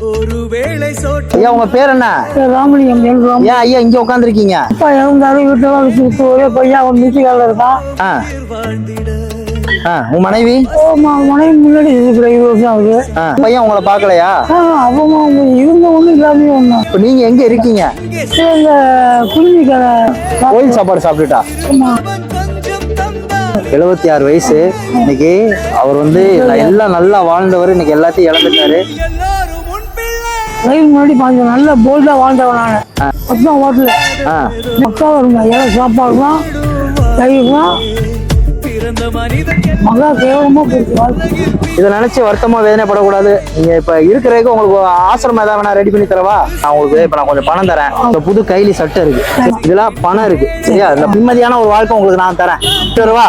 ஐயா உங்க பேர் என்ன? ராமலிங்கம். ஏன் ஐயா இங்க உட்காந்துருக்கீங்க? ஒரே பையன் அவன் மியூசிக்கால இருக்கான். உங்க மனைவி? மனைவி முன்னாடி 20 வருஷம் ஆகுது. பையன் உங்களை பாக்கலையா? அவங்க இருந்த ஒண்ணு இல்லாம ஒண்ணு. இப்ப நீங்க எங்க இருக்கீங்க? இந்த குளிர்ச்சி கடை கோயில் சாப்பாடு சாப்பிட்டுட்டா? 76 வயசு. இன்னைக்கு அவர் வந்து எல்லாம் நல்லா வாழ்ந்தவர், இன்னைக்கு எல்லாத்தையும் இழந்துட்டாரு. முன்னாடி கொஞ்சம் நல்ல போல்டா வாழ்ந்தவன் நானு. மொத்தம் ஹோட்டல மக்கா வருங்க. ஏழை சாப்பாடு தான், தயிர் தான். மகா கேவலமா போயிருக்கு. இதை நினைச்சு வருத்தமா வேதனைப்படக்கூடாது. நீங்க இப்ப இருக்கிறதுக்கு உங்களுக்கு ஆசிரமம் ஏதாவது வேணா ரெடி பண்ணி தரவா? நான் உங்களுக்கு இப்ப நான் கொஞ்சம் பணம் தரேன். இந்த புது கைலி சட்டை இருக்கு, இதெல்லாம் பணம் இருக்கு சரியா? இந்த நிம்மதியான ஒரு வாழ்க்கை உங்களுக்கு நான் தரேன். தருவா?